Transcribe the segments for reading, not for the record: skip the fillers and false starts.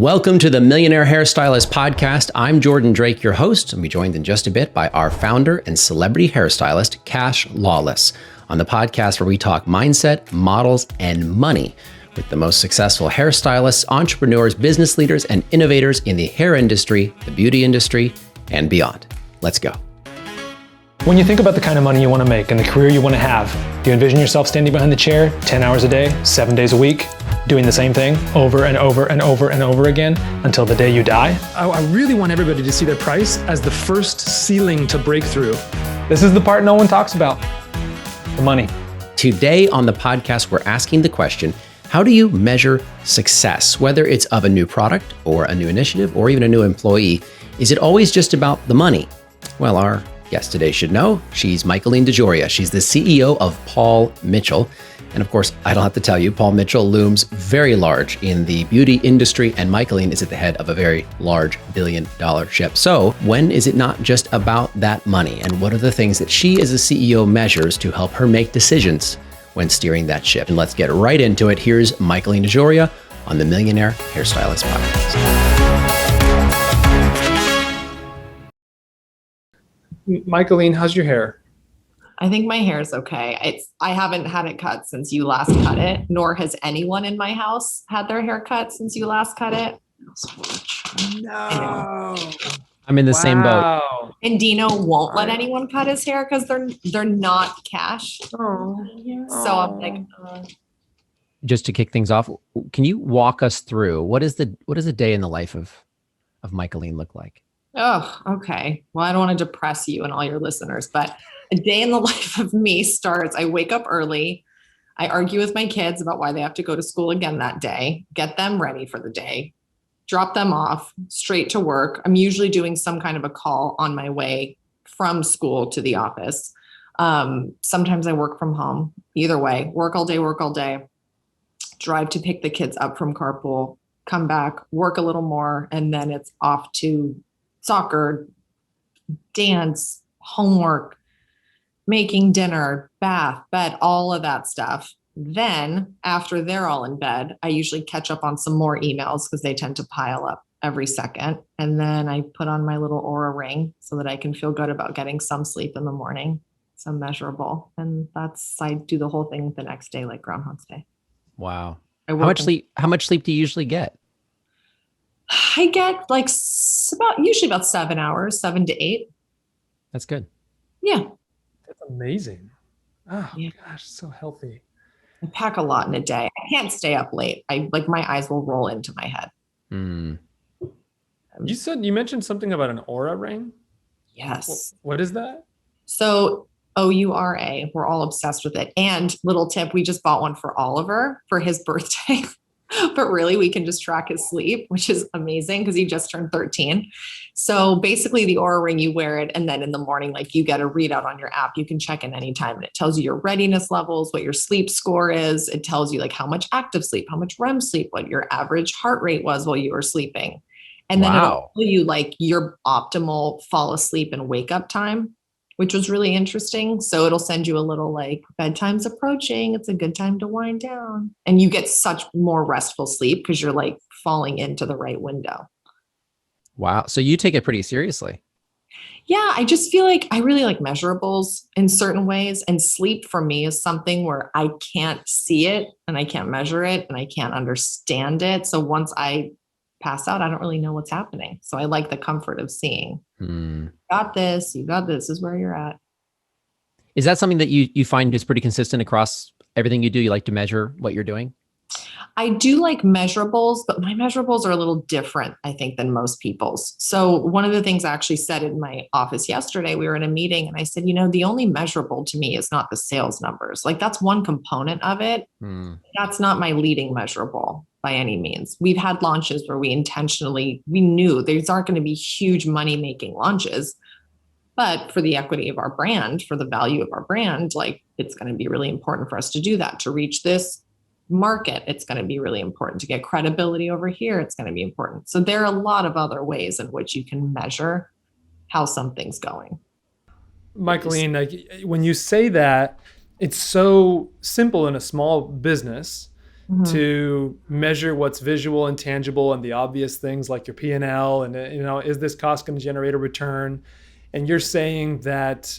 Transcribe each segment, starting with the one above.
Welcome to the Millionaire Hairstylist Podcast. I'm Jordan Drake, your host, and we're joined in just a bit by our founder and celebrity hairstylist, Cash Lawless, on the podcast where we talk mindset, models, and money with the most successful hairstylists, entrepreneurs, business leaders, and innovators in the hair industry, the beauty industry, and beyond. Let's go. When you think about the kind of money you want to make and the career you want to have, do you envision yourself standing behind the chair 10 hours a day, 7 days a week, doing the same thing over and over and over and over again until the day you die? I really want everybody to see their price as the first ceiling to break through. This is the part no one talks about, the money. Today on the podcast, we're asking the question, how do you measure success? Whether it's of a new product or a new initiative or even a new employee, is it always just about the money? Well, our guest today should know. She's Michaeline DeJoria. She's the CEO of Paul Mitchell. And of course, I don't have to tell you, Paul Mitchell looms very large in the beauty industry, and Michaeline is at the head of a very large billion-dollar ship. So when is it not just about that money? And what are the things that she as a CEO measures to help her make decisions when steering that ship? And let's get right into it. Here's Michaeline DeJoria on the Millionaire Hairstylist Podcast. Michaeline, how's your hair? I think my hair is okay. I haven't had it cut since you last cut it, nor has anyone in my house had their hair cut since you last cut it. No. I'm in the same boat. And Dino won't let anyone cut his hair because they're not cash. Oh. So I'm like, Just to kick things off, can you walk us through what is a day in the life of Michaeline look like? oh, okay. Well, I don't want to depress you and all your listeners, but a day in the life of me starts, I wake up early. I argue with my kids about why they have to go to school again that day, get them ready for the day, drop them off straight to work. I'm usually doing some kind of a call on my way from school to the office. Sometimes I work from home. Either way, work all day, drive to pick the kids up from carpool, come back, work a little more, and then it's off to soccer, dance, homework, making dinner, bath, bed, all of that stuff. Then after they're all in bed, I usually catch up on some more emails because they tend to pile up every second. And then I put on my little Aura ring so that I can feel good about getting some sleep in the morning, some measurable. And I do the whole thing the next day like Groundhog's Day. Wow. How much sleep do you usually get? I get usually about 7 hours, 7 to 8. That's good. Yeah. That's amazing. Oh, Yeah. gosh, so healthy. I pack a lot in a day. I can't stay up late. My eyes will roll into my head. Mm. You mentioned something about an Aura ring. Yes. What is that? So Oura, we're all obsessed with it. And little tip, we just bought one for Oliver for his birthday. But really, we can just track his sleep, which is amazing because he just turned 13. So basically the Aura ring, you wear it. And then in the morning, you get a readout on your app. You can check in anytime. And it tells you your readiness levels, what your sleep score is. It tells you how much active sleep, how much REM sleep, what your average heart rate was while you were sleeping. And then it'll tell you your optimal fall asleep and wake up time, which was really interesting. So it'll send you a little bedtime's approaching. It's a good time to wind down. And you get such more restful sleep because you're falling into the right window. Wow. So you take it pretty seriously. Yeah. I just feel I really like measurables in certain ways. And sleep for me is something where I can't see it and I can't measure it and I can't understand it. So once I pass out, I don't really know what's happening. So I like the comfort of seeing, you got this is where you're at. Is that something that you find is pretty consistent across everything you do? You like to measure what you're doing? I do like measurables, but my measurables are a little different, I think, than most people's. So one of the things I actually said in my office yesterday, we were in a meeting and I said, the only measurable to me is not the sales numbers. That's one component of it. That's not my leading measurable by any means. We've had launches where we knew these aren't going to be huge money-making launches, but for the equity of our brand, for the value of our brand, it's going to be really important for us to do that, to reach this market. It's going to be really important to get credibility over here. It's going to be important. So there are a lot of other ways in which you can measure how something's going. Michaeline, when you say that, it's so simple in a small business. to measure what's visual and tangible and the obvious things like your P&L and, is this cost going to generate a return? And you're saying that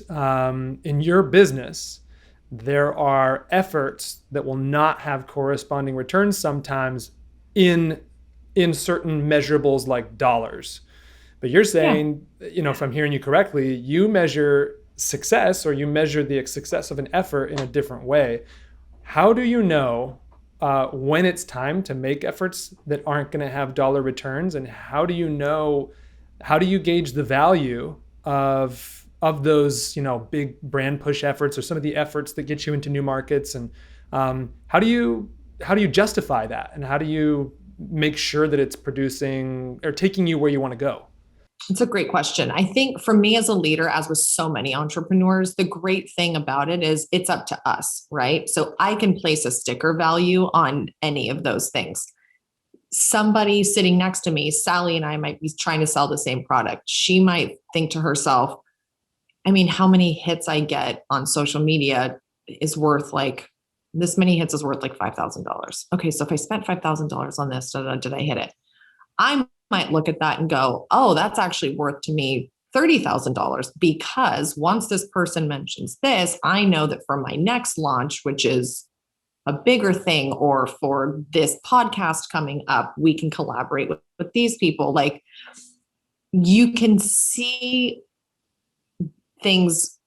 in your business, there are efforts that will not have corresponding returns sometimes in certain measurables like dollars. But you're saying, if I'm hearing you correctly, you measure success, or you measure the success of an effort in a different way. How do you know when it's time to make efforts that aren't going to have dollar returns? And how do you gauge the value of those, big brand push efforts, or some of the efforts that get you into new markets? And how do you justify that? And how do you make sure that it's producing or taking you where you want to go? It's a great question. I think for me as a leader, as with so many entrepreneurs, the great thing about it is it's up to us, right? So I can place a sticker value on any of those things. Somebody sitting next to me, Sally and I might be trying to sell the same product. She might think to herself, how many hits I get on social media is worth this many hits is worth $5,000. Okay, so if I spent $5,000 on this, did I hit it? I might look at that and go, oh, that's actually worth to me $30,000, because once this person mentions this, I know that for my next launch, which is a bigger thing, or for this podcast coming up, we can collaborate with these people. You can see things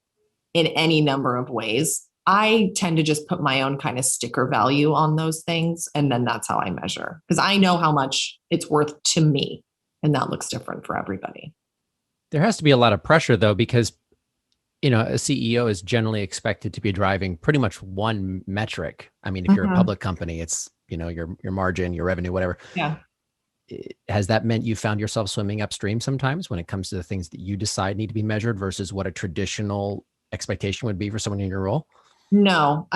in any number of ways. I tend to just put my own kind of sticker value on those things. And then that's how I measure, because I know how much it's worth to me. And that looks different for everybody. There has to be a lot of pressure though, because, a CEO is generally expected to be driving pretty much one metric. If you're a public company, it's, your margin, your revenue, whatever. Yeah. Has that meant you found yourself swimming upstream sometimes when it comes to the things that you decide need to be measured versus what a traditional expectation would be for someone in your role? No,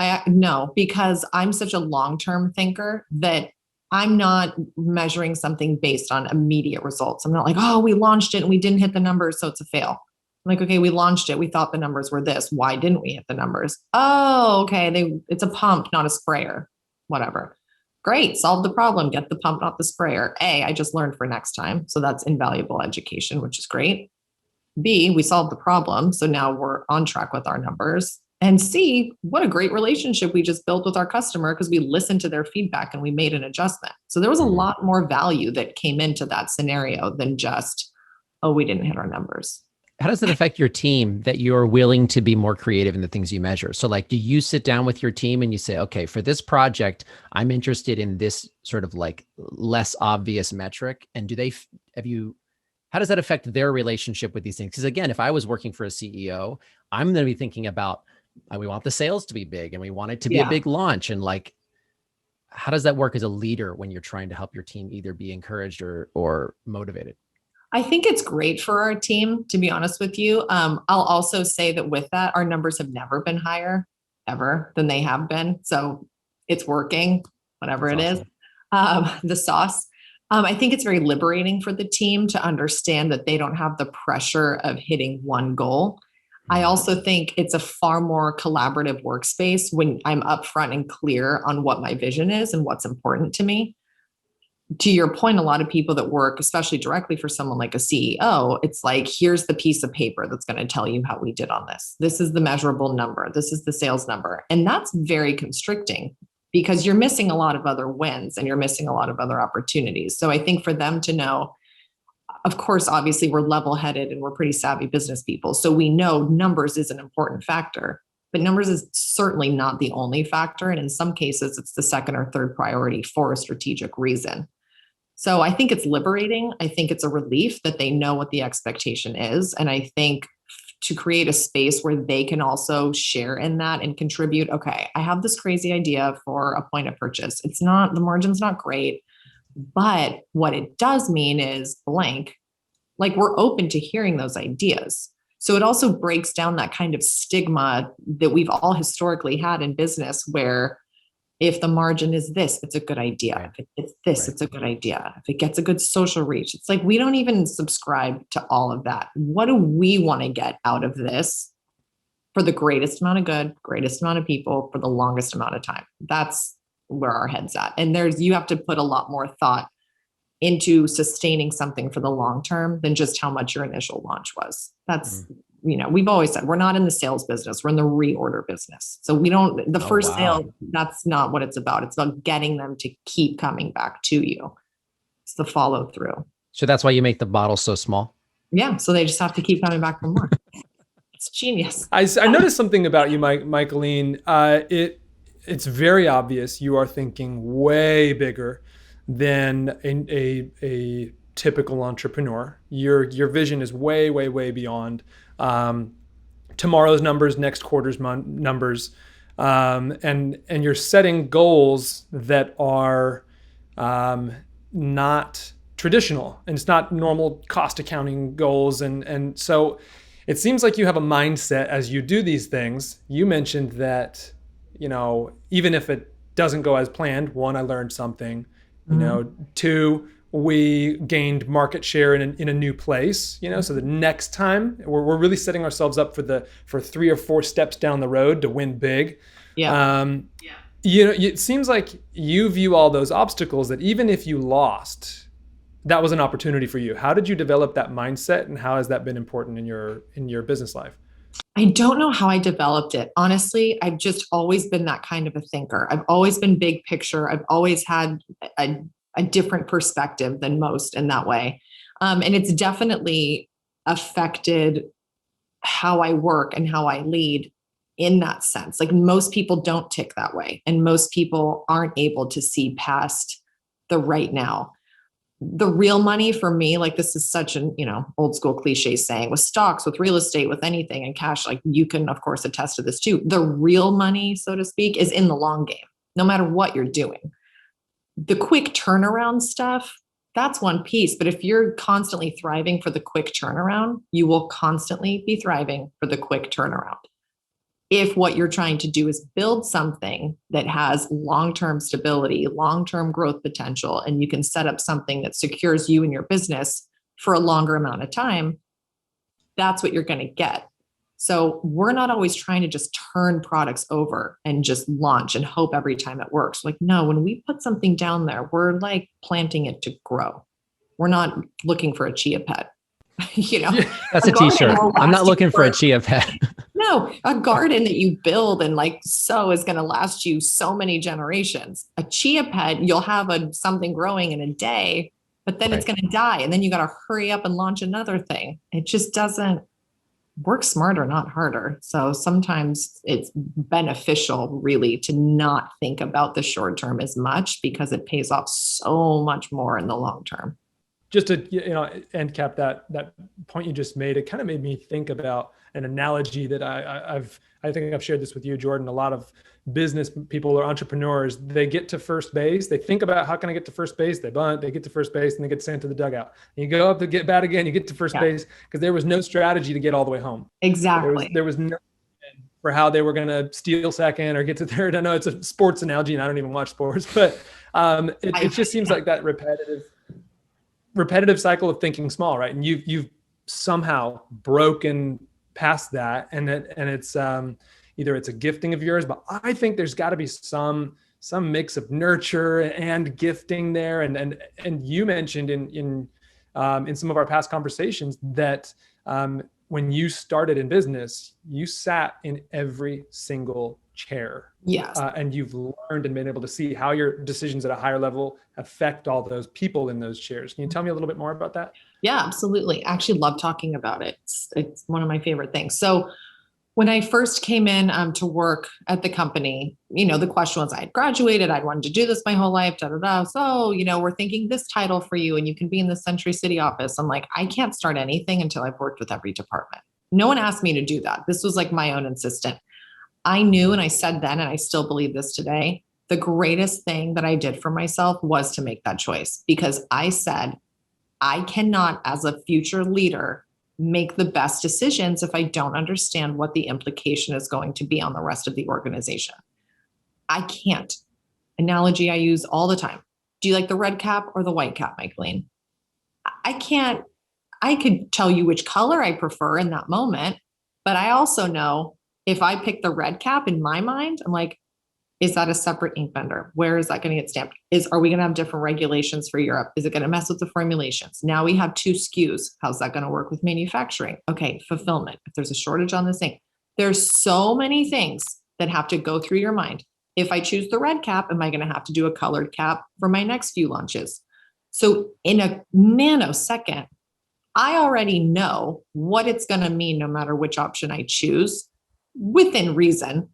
because I'm such a long-term thinker that I'm not measuring something based on immediate results. I'm not like, oh, we launched it and we didn't hit the numbers, so it's a fail. I'm like, okay, we launched it. We thought the numbers were this. Why didn't we hit the numbers? Oh, okay. It's a pump, not a sprayer. Whatever. Great. Solve the problem. Get the pump, not the sprayer. A, I just learned for next time. So that's invaluable education, which is great. B, we solved the problem. So now we're on track with our numbers. And C, what a great relationship we just built with our customer, because we listened to their feedback and we made an adjustment. So there was a lot more value that came into that scenario than just, oh, we didn't hit our numbers. How does it affect your team that you're willing to be more creative in the things you measure? So do you sit down with your team and you say, okay, for this project, I'm interested in this sort of less obvious metric. And how does that affect their relationship with these things? Because again, if I was working for a CEO, I'm going to be thinking about, we want the sales to be big and we want it to be a big launch. And how does that work as a leader when you're trying to help your team either be encouraged or motivated? I think it's great for our team, to be honest with you. I'll also say that with that, our numbers have never been higher ever than they have been. So it's working, whatever That's awesome. The sauce. I think it's very liberating for the team to understand that they don't have the pressure of hitting one goal. I also think it's a far more collaborative workspace when I'm upfront and clear on what my vision is and what's important to me. To your point, a lot of people that work, especially directly for someone like a CEO, it's like, here's the piece of paper that's going to tell you how we did on this. This is the measurable number. This is the sales number. And that's very constricting because you're missing a lot of other wins and you're missing a lot of other opportunities. So I think for them to know, of course, obviously we're level-headed and we're pretty savvy business people. So we know numbers is an important factor, but numbers is certainly not the only factor. And in some cases, it's the second or third priority for a strategic reason. So I think it's liberating. I think it's a relief that they know what the expectation is. And I think to create a space where they can also share in that and contribute, okay, I have this crazy idea for a point of purchase. It's not, the margin's not great, but what it does mean is blank. Like we're open to hearing those ideas. So it also breaks down that kind of stigma that we've all historically had in business where if the margin is this, it's a good idea. Right. If it's this, it's a good idea. If it gets a good social reach, it's like, we don't even subscribe to all of that. What do we want to get out of this for the greatest amount of good, greatest amount of people for the longest amount of time? That's where our head's at. And you have to put a lot more thought into sustaining something for the long term than just how much your initial launch was. That's, we've always said we're not in the sales business. We're in the reorder business. So the first sale, that's not what it's about. It's about getting them to keep coming back to you. It's the follow through. So that's why you make the bottles so small? Yeah. So they just have to keep coming back for more. It's genius. I noticed something about you, Michaeline. It's very obvious you are thinking way bigger than a typical entrepreneur. Your vision is way, way, way beyond tomorrow's numbers, next quarter's numbers, and you're setting goals that are not traditional, and it's not normal cost accounting goals, and so it seems like you have a mindset as you do these things. You mentioned that, even if it doesn't go as planned, one, I learned something. Two, we gained market share in a new place, so the next time we're really setting ourselves up for 3 or 4 steps down the road to win big. Yeah. It seems like you view all those obstacles that even if you lost, that was an opportunity for you. How did you develop that mindset, and how has that been important in your business life? I don't know how I developed it. Honestly, I've just always been that kind of a thinker. I've always been big picture. I've always had a different perspective than most in that way. And it's definitely affected how I work and how I lead in that sense. Like, most people don't tick that way, and most people aren't able to see past the right now. The real money for me, like, this is such an, old school cliche saying, with stocks, with real estate, with anything, and cash, like, you can of course attest to this too. The real money, so to speak, is in the long game, no matter what you're doing. The quick turnaround stuff, that's one piece. But if you're constantly thriving for the quick turnaround, you will constantly be thriving for the quick turnaround. If what you're trying to do is build something that has long-term stability, long-term growth potential, and you can set up something that secures you and your business for a longer amount of time, that's what you're going to get. So we're not always trying to just turn products over and just launch and hope every time it works. Like, no, when we put something down there, we're like planting it to grow. We're not looking for a chia pet. That's a t-shirt. I'm not looking for a chia pet. No, a garden that you build and sow is going to last you so many generations. A chia pet, you'll have something growing in a day, but then it's going to die. And then you got to hurry up and launch another thing. It just doesn't work. Smarter, not harder. So sometimes it's beneficial really to not think about the short term as much, because it pays off so much more in the long term. Just to end cap that point you just made, it kind of made me think about an analogy that I think I've shared this with you, Jordan. A lot of business people or entrepreneurs, they get to first base, they think about how can I get to first base, they bunt, they get to first base, and they get sent to the dugout. And you go up to get bat again, you get to first base, because there was no strategy to get all the way home. Exactly. There was no for how they were going to steal second or get to third. I know it's a sports analogy, and I don't even watch sports, but it just seems like that repetitive cycle of thinking small, right? And you've somehow broken past that, and it's either it's a gifting of yours, but I think there's got to be some mix of nurture and gifting there. And you mentioned in some of our past conversations that when you started in business, you sat in every single chair. Yes. And you've learned and been able to see how your decisions at a higher level affect all those people in those chairs. Can you tell me a little bit more about that? Yeah, absolutely. I actually love talking about it. It's one of my favorite things. So when I first came in to work at the company, the question was, I had graduated, I'd wanted to do this my whole life, So, we're thinking this title for you and you can be in the Century City office. I'm like, I can't start anything until I've worked with every department. No one asked me to do that. This was like my own insistent. I knew, and I said then, and I still believe this today, the greatest thing that I did for myself was to make that choice, because I said, I cannot, as a future leader, make the best decisions if I don't understand what the implication is going to be on the rest of the organization. I can't. Analogy I use all the time. Do you like the red cap or the white cap, Michaeline? I can't. I could tell you which color I prefer in that moment, but I also know if I pick the red cap in my mind, I'm like, Is that a separate ink vendor? Where is that going to get stamped? Are we going to have different regulations for Europe? Is it going to mess with the formulations? Now we have 2 SKUs. How's that going to work with manufacturing? Okay, fulfillment. If there's a shortage on this thing, there's so many things that have to go through your mind. If I choose the red cap, am I going to have to do a colored cap for my next few launches? So in a nanosecond, I already know what it's going to mean no matter which option I choose within reason.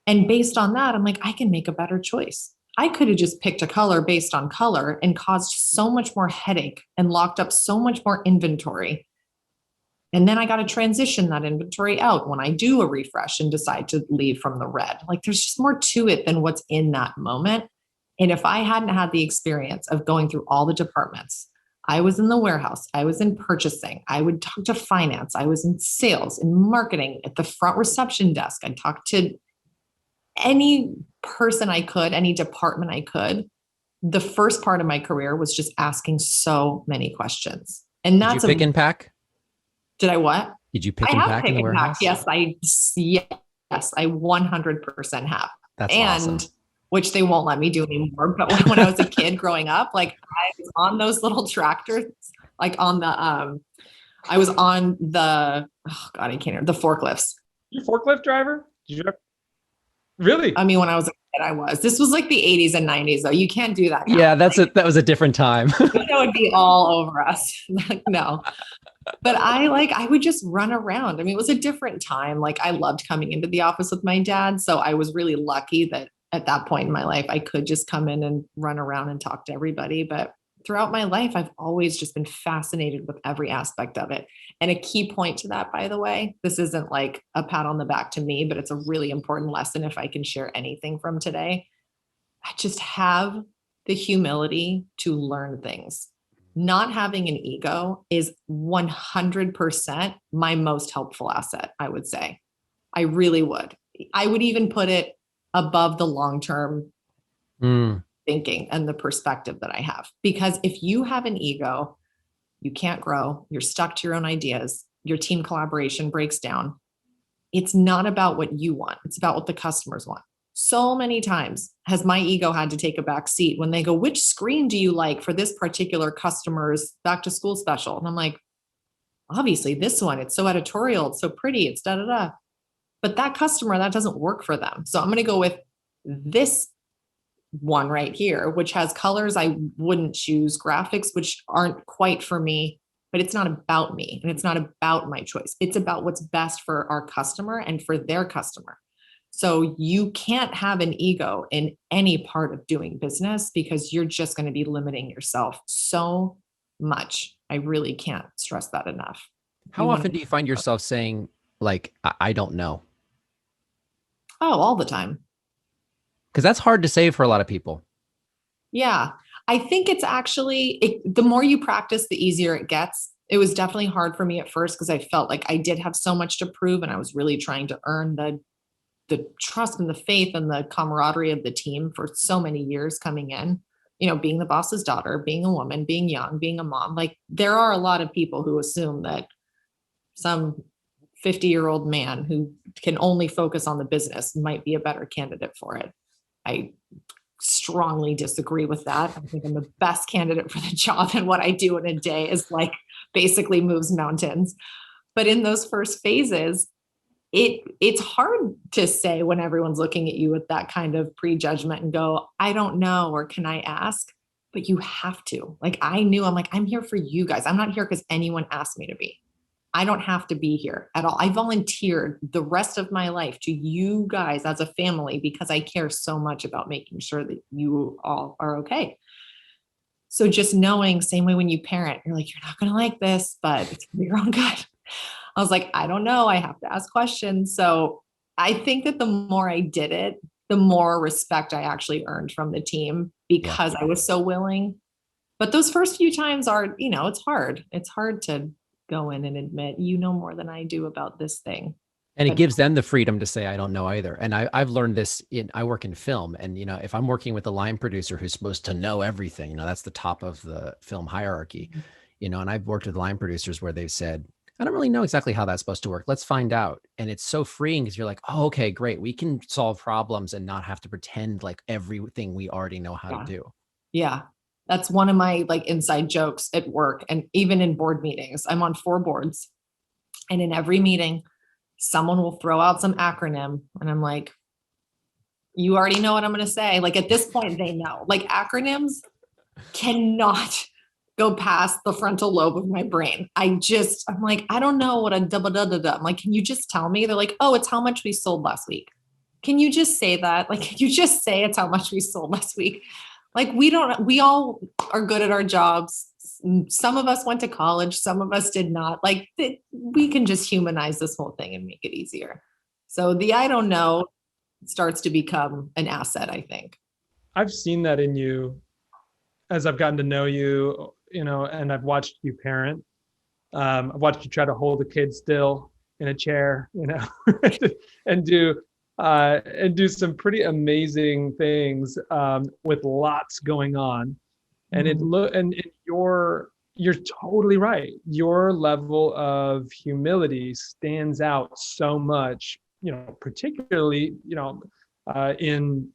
And based on that, I'm like, I can make a better choice. I could have just picked a color based on color and caused so much more headache and locked up so much more inventory. And then I got to transition that inventory out when I do a refresh and decide to leave from the red. Like there's just more to it than what's in that moment. And if I hadn't had the experience of going through all the departments, I was in the warehouse, I was in purchasing, I would talk to finance, I was in sales, in marketing, at the front reception desk, I'd talk to any person I could, any department I could. The first part of my career was just asking so many questions. And that's Did you pick and pack? Did I what? Did you pick and pack in the warehouse? Yes, I 100% have. That's awesome. Which they won't let me do anymore. But when I was a kid growing up, like I was on those little tractors, like on the, I was on the, oh God, I can't remember, the forklifts. You forklift driver? Did you really? I mean, when I was a kid, this was like the 80s and 90s though. You can't do that now. Yeah, that was a different time. That would be all over us. No. But I would just run around. I mean, it was a different time. Like I loved coming into the office with my dad. So I was really lucky that at that point in my life, I could just come in and run around and talk to everybody. But throughout my life, I've always just been fascinated with every aspect of it. And a key point to that, by the way, this isn't like a pat on the back to me, but it's a really important lesson if I can share anything from today. I just have the humility to learn things. Not having an ego is 100% my most helpful asset, I would say. I really would. I would even put it above the long-term thinking and the perspective that I have. Because if you have an ego, you can't grow, you're stuck to your own ideas, your team collaboration breaks down. It's not about what you want. It's about what the customers want. So many times has my ego had to take a back seat when they go, which screen do you like for this particular customer's back to school special? And I'm like, obviously this one, it's so editorial, it's so pretty, it's da da da. But that customer, that doesn't work for them. So I'm going to go with this one right here, which has colors I wouldn't choose, graphics which aren't quite for me, but it's not about me and it's not about my choice. It's about what's best for our customer and for their customer. So you can't have an ego in any part of doing business because you're just going to be limiting yourself so much. I really can't stress that enough. How often do you find yourself saying like, I don't know? Oh, all the time. Because that's hard to say for a lot of people. Yeah. I think it's actually, the more you practice, the easier it gets. It was definitely hard for me at first because I felt like I did have so much to prove and I was really trying to earn the trust and the faith and the camaraderie of the team for so many years coming in, you know, being the boss's daughter, being a woman, being young, being a mom. Like there are a lot of people who assume that some 50-year-old man who can only focus on the business might be a better candidate for it. I strongly disagree with that. I think I'm the best candidate for the job, and what I do in a day is like basically moves mountains. But in those first phases, it's hard to say when everyone's looking at you with that kind of prejudgment and go, I don't know, or can I ask? But you have to. Like I knew, I'm like, I'm here for you guys. I'm not here because anyone asked me to be. I don't have to be here at all. I volunteered the rest of my life to you guys as a family because I care so much about making sure that you all are okay. So just knowing, same way when you parent, you're like, you're not going to like this, but it's for your own good. I was like, I don't know. I have to ask questions. So I think that the more I did it, the more respect I actually earned from the team because I was so willing. But those first few times are, you know, it's hard. It's hard to go in and admit, you know more than I do about this thing. And it gives them the freedom to say, I don't know either. And I've learned this I work in film, and, you know, if I'm working with a line producer who's supposed to know everything, you know, that's the top of the film hierarchy, you know, and I've worked with line producers where they've said, I don't really know exactly how that's supposed to work. Let's find out. And it's so freeing because you're like, oh, okay, great. We can solve problems and not have to pretend like everything we already know how to do. Yeah. That's one of my like inside jokes at work and even in board meetings. I'm on 4 boards, and in every meeting, someone will throw out some acronym and I'm like, you already know what I'm going to say. Like at this point, they know. Like acronyms cannot go past the frontal lobe of my brain. I'm like, I don't know what a da-da-da-da-da. I'm like, can you just tell me? They're like, oh, it's how much we sold last week. Can you just say that? Like, can you just say it's how much we sold last week? Like, we all are good at our jobs. Some of us went to college. Some of us did not. Like, we can just humanize this whole thing and make it easier. So the I don't know starts to become an asset, I think. I've seen that in you as I've gotten to know you, and I've watched you parent. I've watched you try to hold a kid still in a chair, and do some pretty amazing things with lots going on. And you're totally right. Your level of humility stands out so much, particularly, in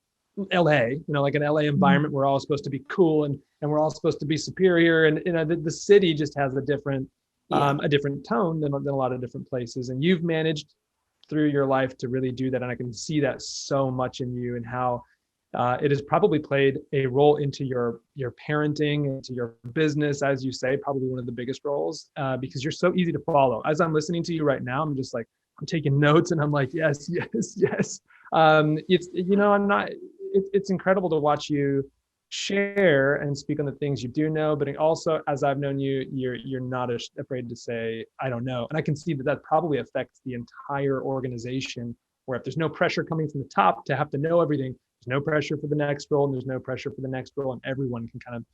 LA, like an LA environment, we're all supposed to be cool and we're all supposed to be superior. And, the city just has a different tone than a lot of different places. And you've managed through your life to really do that. And I can see that so much in you and how it has probably played a role into your parenting, into your business, as you say, probably one of the biggest roles, because you're so easy to follow. As I'm listening to you right now, I'm just like, I'm taking notes and I'm like, yes. It's incredible to watch you share and speak on the things you do know, but also, as I've known you, you're not afraid to say, I don't know. And I can see that probably affects the entire organization, where if there's no pressure coming from the top to have to know everything, there's no pressure for the next role, and there's no pressure for the next role, and everyone can kind of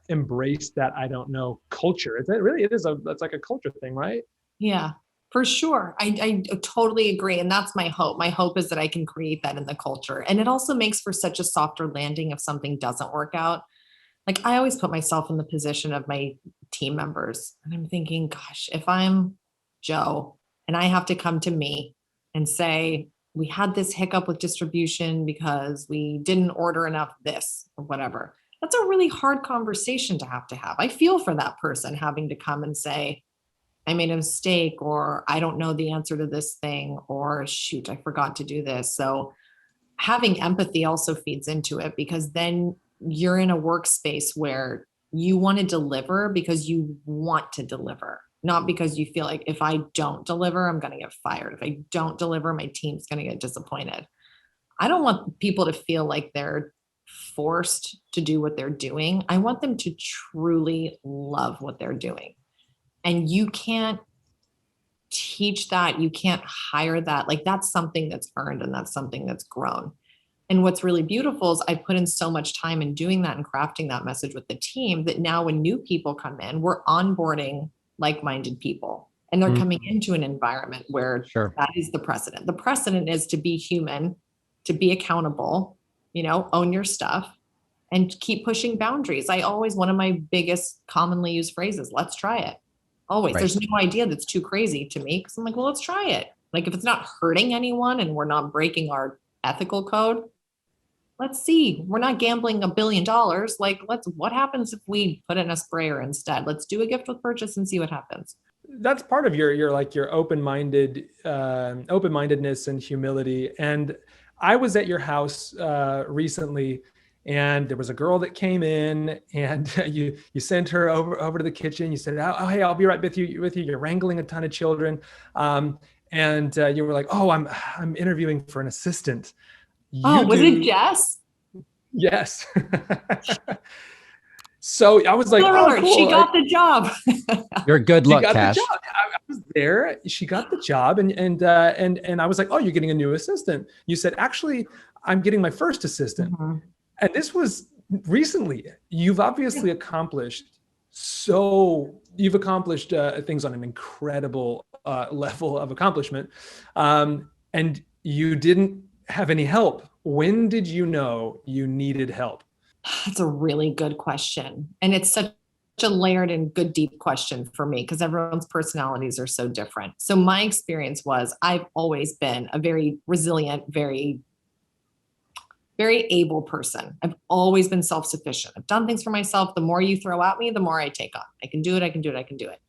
embrace that I don't know culture. That's like a culture thing, right? Yeah, for sure. I totally agree. And that's my hope. My hope is that I can create that in the culture. And it also makes for such a softer landing if something doesn't work out. Like I always put myself in the position of my team members. And I'm thinking, gosh, if I'm Joe and I have to come to me and say, we had this hiccup with distribution because we didn't order enough this or whatever. That's a really hard conversation to have. I feel for that person having to come and say, I made a mistake, or I don't know the answer to this thing, or shoot, I forgot to do this. So having empathy also feeds into it, because then you're in a workspace where you want to deliver because you want to deliver, not because you feel like if I don't deliver, I'm going to get fired. If I don't deliver, my team's going to get disappointed. I don't want people to feel like they're forced to do what they're doing. I want them to truly love what they're doing. And you can't teach that. You can't hire that. Like that's something that's earned and that's something that's grown. And what's really beautiful is I put in so much time in doing that and crafting that message with the team that now when new people come in, we're onboarding like-minded people, and they're coming into an environment where that is the precedent. The precedent is to be human, to be accountable, own your stuff and keep pushing boundaries. One of my biggest commonly used phrases, let's try it. Always. Right. There's no idea that's too crazy to me, because I'm like, well, let's try it. Like if it's not hurting anyone and we're not breaking our ethical code, let's see. We're not gambling $1 billion. Like what happens if we put in a sprayer instead? Let's do a gift with purchase and see what happens. That's part of your open-mindedness and humility. And I was at your house recently, and there was a girl that came in, and you sent her over to the kitchen. You said, "Oh, hey, I'll be right with you. You're wrangling a ton of children," and you were like, "Oh, I'm interviewing for an assistant." Was it Jess? Yes. So I was like, "Oh, cool. She got the job." You're a good luck, Cash. I was there. She got the job, and I was like, "Oh, you're getting a new assistant." You said, "Actually, I'm getting my first assistant." Mm-hmm. And this was recently. You've obviously accomplished things on an incredible level of accomplishment. And you didn't have any help. When did you know you needed help? That's a really good question. And it's such a layered and good, deep question for me because everyone's personalities are so different. So my experience was I've always been a very resilient, very, very able person. I've always been self-sufficient. I've done things for myself. The more you throw at me, the more I take on. I can do it. I can do it. I can do it.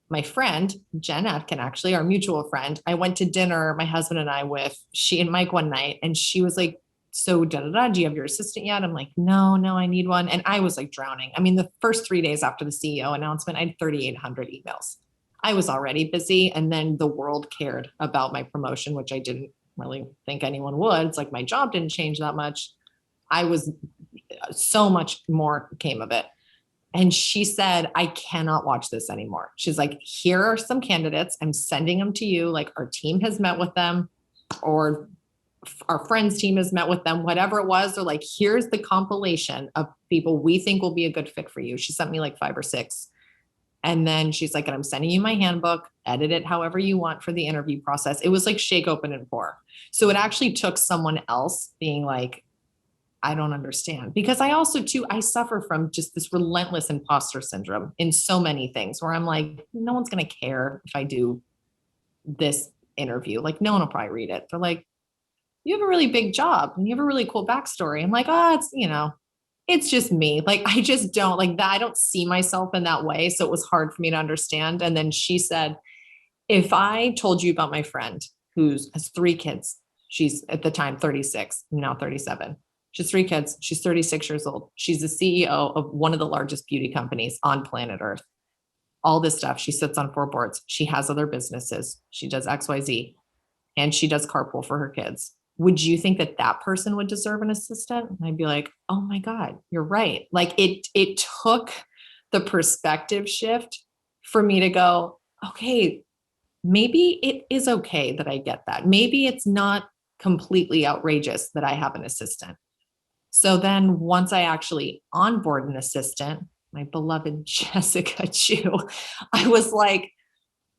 My friend, Jen Atkin, actually, our mutual friend, I went to dinner, my husband and I, with she and Mike one night, and she was like, so do you have your assistant yet? I'm like, no, I need one. And I was like drowning. I mean, the first 3 days after the CEO announcement, I had 3,800 emails. I was already busy. And then the world cared about my promotion, which I didn't really think anyone would. It's like my job didn't change that much. I was so much more came of it. And she said, I cannot watch this anymore. She's like, here are some candidates. I'm sending them to you. Like our team has met with them, or our friends team has met with them, whatever it was. They're like, here's the compilation of people we think will be a good fit for you. She sent me like 5 or 6. And then she's like, and I'm sending you my handbook, edit it however you want for the interview process. It was like shake, open, and pour. So it actually took someone else being like, I don't understand. Because I also too, I suffer from just this relentless imposter syndrome in so many things where I'm like, no one's going to care if I do this interview. Like no one will probably read it. They're like, you have a really big job and you have a really cool backstory. I'm like, oh, it's just me. Like, I just don't like that. I don't see myself in that way. So it was hard for me to understand. And then she said, if I told you about my friend who has 3 kids, she's at the time 36, now 37. She has 3 kids. She's 36 years old. She's the CEO of one of the largest beauty companies on planet Earth. All this stuff. She sits on 4 boards. She has other businesses. She does XYZ, and she does carpool for her kids. Would you think that that person would deserve an assistant? And I'd be like, oh my God, you're right. Like it took the perspective shift for me to go, okay, maybe it is okay that I get that. Maybe it's not completely outrageous that I have an assistant. So then once I actually onboard an assistant, my beloved Jessica Chu, I was like,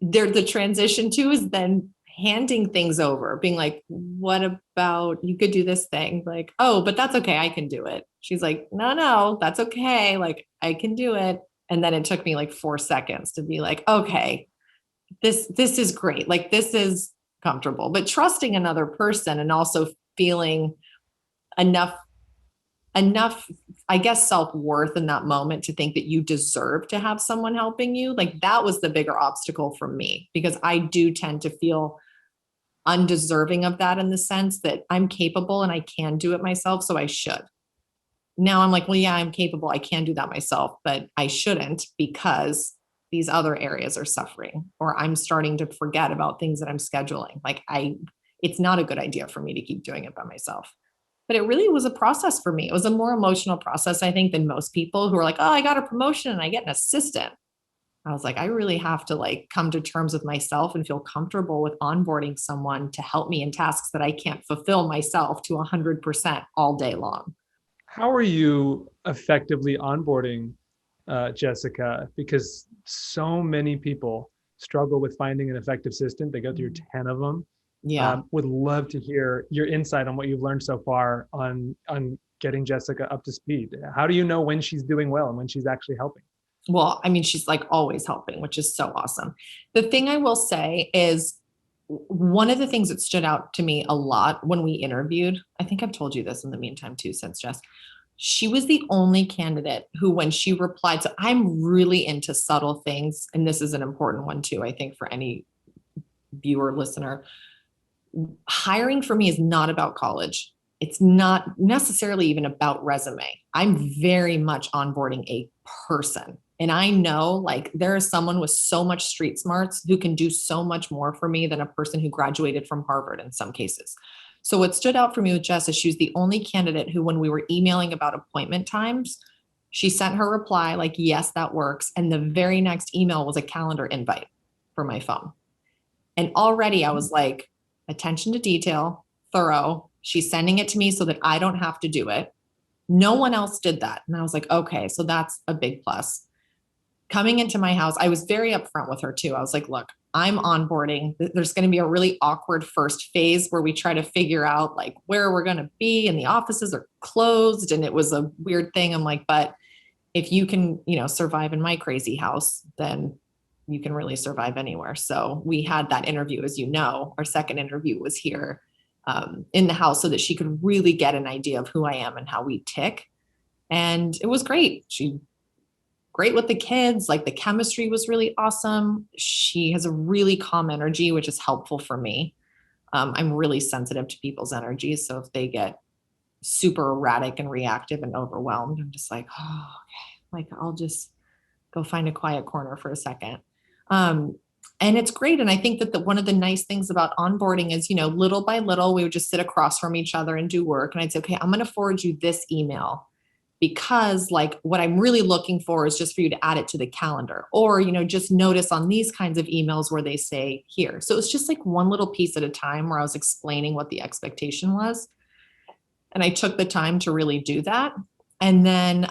the transition to is then handing things over, being like, what about, you could do this thing? Like, oh, but that's okay. I can do it. She's like, no, that's okay. Like, I can do it. And then it took me like 4 seconds to be like, okay, this is great. Like, this is comfortable, but trusting another person and also feeling enough, I guess, self-worth in that moment to think that you deserve to have someone helping you. Like, that was the bigger obstacle for me, because I do tend to feel undeserving of that, in the sense that I'm capable and I can do it myself. So I should. Now I'm like, well, yeah, I'm capable. I can do that myself, but I shouldn't, because these other areas are suffering, or I'm starting to forget about things that I'm scheduling. Like it's not a good idea for me to keep doing it by myself. But it really was a process for me. It was a more emotional process, I think, than most people who are like, oh, I got a promotion and I get an assistant. I was like, I really have to like come to terms with myself and feel comfortable with onboarding someone to help me in tasks that I can't fulfill myself to 100% all day long. How are you effectively onboarding Jessica? Because so many people struggle with finding an effective assistant. They go through 10 of them. Yeah. Would love to hear your insight on what you've learned so far on getting Jessica up to speed. How do you know when she's doing well and when she's actually helping? Well, I mean, she's like always helping, which is so awesome. The thing I will say is, one of the things that stood out to me a lot when we interviewed, I think I've told you this in the meantime too, since Jess, she was the only candidate who, when she replied, so I'm really into subtle things, and this is an important one too, I think, for any viewer, listener. Hiring for me is not about college. It's not necessarily even about resume. I'm very much onboarding a person. And I know, like, there is someone with so much street smarts who can do so much more for me than a person who graduated from Harvard in some cases. So what stood out for me with Jess is she was the only candidate who, when we were emailing about appointment times, she sent her reply like, yes, that works. And the very next email was a calendar invite for my phone. And already I was like, attention to detail, thorough. She's sending it to me so that I don't have to do it. No one else did that. And I was like, okay, so that's a big plus. Coming into my house, I was very upfront with her too. I was like, look, I'm onboarding. There's going to be a really awkward first phase where we try to figure out like where we're going to be, and the offices are closed. And it was a weird thing. I'm like, but if you can, survive in my crazy house, then you can really survive anywhere. So we had that interview, as our second interview was here in the house so that she could really get an idea of who I am and how we tick. And it was great. She great with the kids. Like, the chemistry was really awesome. She has a really calm energy, which is helpful for me. I'm really sensitive to people's energies. So if they get super erratic and reactive and overwhelmed, I'm just like, oh, okay. Like, I'll just go find a quiet corner for a second. And it's great. And I think that one of the nice things about onboarding is, little by little, we would just sit across from each other and do work. And I'd say, okay, I'm going to forward you this email because, like, what I'm really looking for is just for you to add it to the calendar, or, just notice on these kinds of emails where they say here. So it's just like one little piece at a time where I was explaining what the expectation was. And I took the time to really do that. And then,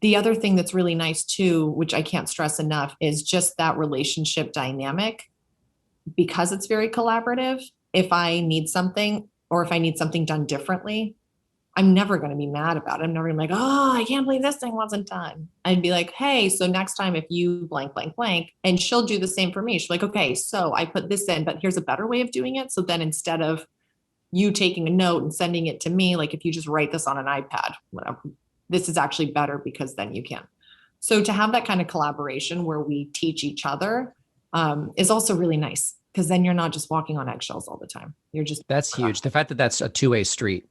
the other thing that's really nice too, which I can't stress enough, is just that relationship dynamic, because it's very collaborative. If I need something, or if I need something done differently, I'm never going to be mad about it. I'm never going to be like, oh, I can't believe this thing wasn't done. I'd be like, hey, so next time if you blank, blank, blank, and she'll do the same for me. She's like, okay, so I put this in, but here's a better way of doing it. So then instead of you taking a note and sending it to me, like, if you just write this on an iPad, whatever, this is actually better because then you can. So to have that kind of collaboration where we teach each other is also really nice, because then you're not just walking on eggshells all the time. That's huge. The fact that that's a two-way street.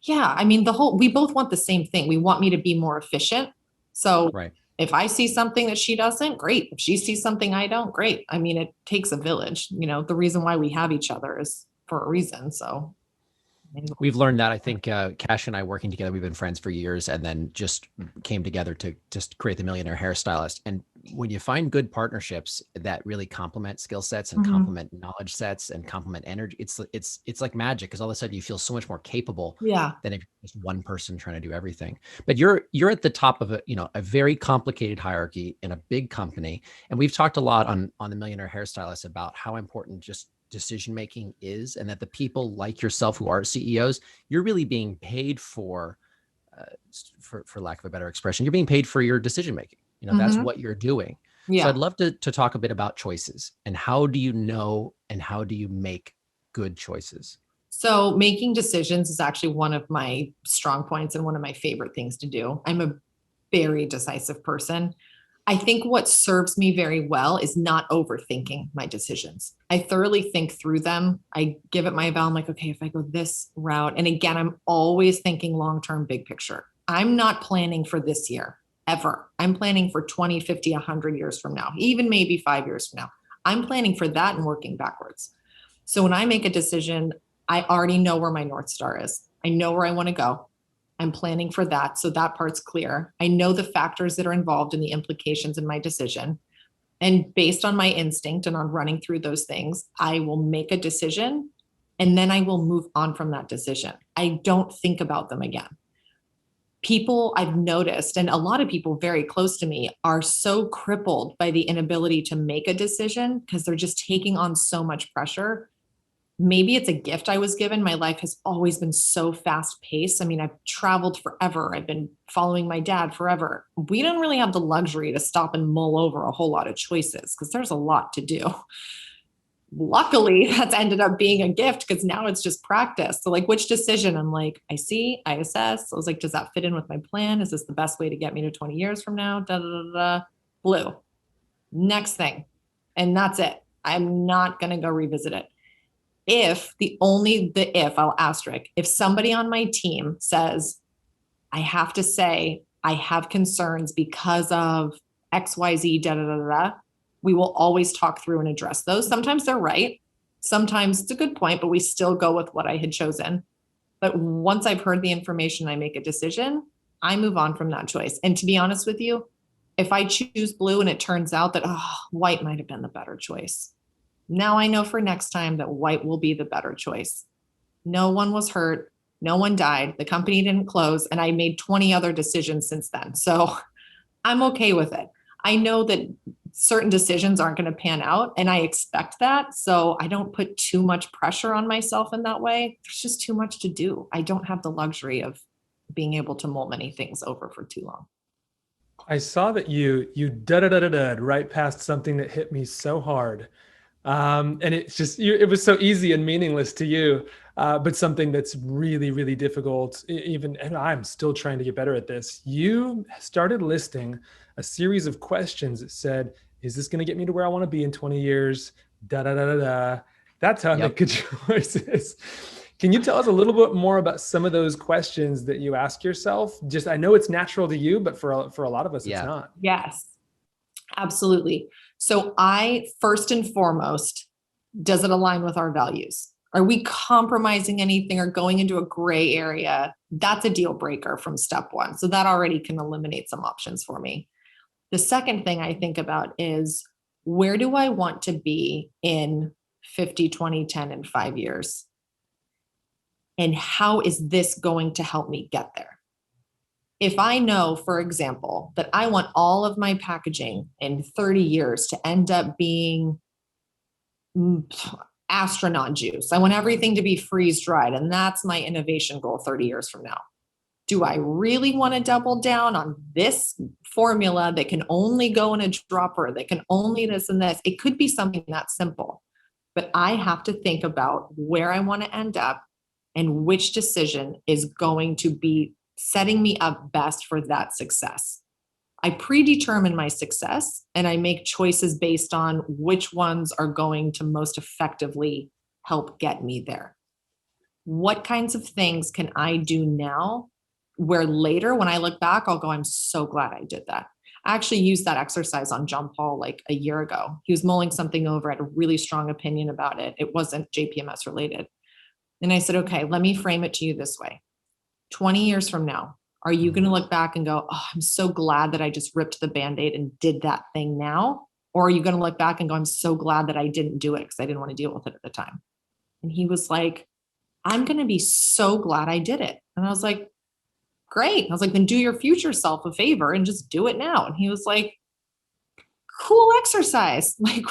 Yeah. I mean, we both want the same thing. We want me to be more efficient. So right. If I see something that she doesn't, great. If she sees something I don't, great. I mean, it takes a village. The reason why we have each other is for a reason. So we've learned that. I think Cash and I, working together, we've been friends for years, and then just came together to just create the Millionaire Hairstylist. And when you find good partnerships that really complement skill sets and complement knowledge sets and complement energy, it's like magic, because all of a sudden you feel so much more capable than if you're just one person trying to do everything. But you're at the top of a very complicated hierarchy in a big company. And we've talked a lot on the Millionaire Hairstylist about how important just decision-making is, and that the people like yourself who are CEOs, you're really being paid for lack of a better expression, you're being paid for your decision-making. That's what you're doing. So I'd love to talk a bit about choices, and how do you know, and how do you make good choices? So making decisions is actually one of my strong points and one of my favorite things to do. I'm a very decisive person. I think what serves me very well is not overthinking my decisions. I thoroughly think through them. I give it my eval. I'm like, okay, if I go this route, and again, I'm always thinking long-term, big picture. I'm not planning for this year, ever. I'm planning for 20, 50, 100 years from now, even maybe 5 years from now. I'm planning for that and working backwards. So when I make a decision, I already know where my North Star is. I know where I want to go. I'm planning for that. So that part's clear. I know the factors that are involved in the implications in my decision. And based on my instinct and on running through those things, I will make a decision, and then I will move on from that decision. I don't think about them again. People I've noticed, and a lot of people very close to me, are so crippled by the inability to make a decision because they're just taking on so much pressure. Maybe it's a gift I was given. My life has always been so fast paced. I mean, I've traveled forever. I've been following my dad forever. We don't really have the luxury to stop and mull over a whole lot of choices because there's a lot to do. Luckily, that's ended up being a gift because now it's just practice. So like, which decision? I'm like, I see, I assess. I was like, does that fit in with my plan? Is this the best way to get me to 20 years from now? Da, da, da, da. Blue. Next thing. And that's it. I'm not going to go revisit it. I'll asterisk, if somebody on my team says, I have to say, I have concerns because of XYZ, da, da, da, da, we will always talk through and address those. Sometimes they're right. Sometimes it's a good point, but we still go with what I had chosen. But once I've heard the information, I make a decision, I move on from that choice. And to be honest with you, if I choose blue and it turns out that, white might have been the better choice, now I know for next time that white will be the better choice. No one was hurt. No one died. The company didn't close. And I made 20 other decisions since then. So I'm okay with it. I know that certain decisions aren't going to pan out, and I expect that. So I don't put too much pressure on myself in that way. There's just too much to do. I don't have the luxury of being able to mull many things over for too long. I saw that you da right past something that hit me so hard. And it's just, it was so easy and meaningless to you, but something that's really, really difficult, even, and I'm still trying to get better at this. You started listing a series of questions that said, is this going to get me to where I want to be in 20 years? Da, da, da, da, da. That's how I make good choices. Can you tell us a little bit more about some of those questions that you ask yourself? Just, I know it's natural to you, but for a lot of us, it's not. Yes, absolutely. So I, first and foremost, does it align with our values? Are we compromising anything or going into a gray area? That's a deal breaker from step one. So that already can eliminate some options for me. The second thing I think about is, where do I want to be in 50, 20, 10, and 5 years? And how is this going to help me get there? If I know, for example, that I want all of my packaging in 30 years to end up being astronaut juice, I want everything to be freeze dried, and that's my innovation goal 30 years from now. Do I really want to double down on this formula that can only go in a dropper, that can only this and this? It could be something that simple, but I have to think about where I want to end up and which decision is going to be setting me up best for that success. I predetermine my success and I make choices based on which ones are going to most effectively help get me there. What kinds of things can I do now where later when I look back, I'll go, I'm so glad I did that. I actually used that exercise on John Paul like a year ago. He was mulling something over, I had a really strong opinion about it. It wasn't JPMS related. And I said, okay, let me frame it to you this way. 20 years from now, are you going to look back and go, oh, I'm so glad that I just ripped the Band-Aid and did that thing now? Or are you going to look back and go, I'm so glad that I didn't do it because I didn't want to deal with it at the time? And he was like, I'm going to be so glad I did it. And I was like, great. I was like, then do your future self a favor and just do it now. And he was like, cool exercise. Like,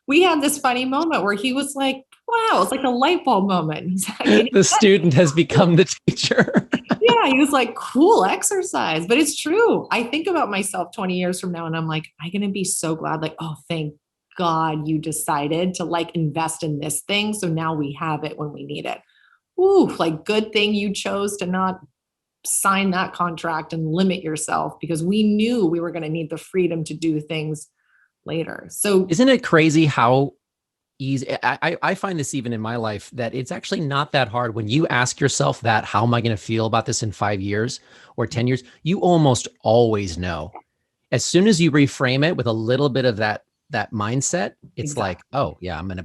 we had this funny moment where he was like, wow, it's like a light bulb moment. He's like, the student has become the teacher. Yeah, he was like, cool exercise. But it's true. I think about myself 20 years from now and I'm like, I'm going to be so glad. Like, oh, thank God you decided to like invest in this thing. So now we have it when we need it. Ooh, like good thing you chose to not sign that contract and limit yourself because we knew we were going to need the freedom to do things later. So isn't it crazy how easy, I find this even in my life, that it's actually not that hard when you ask yourself that, how am I going to feel about this in 5 years or 10 years? You almost always know. As soon as you reframe it with a little bit of that mindset, it's exactly. Like, oh yeah, I'm going to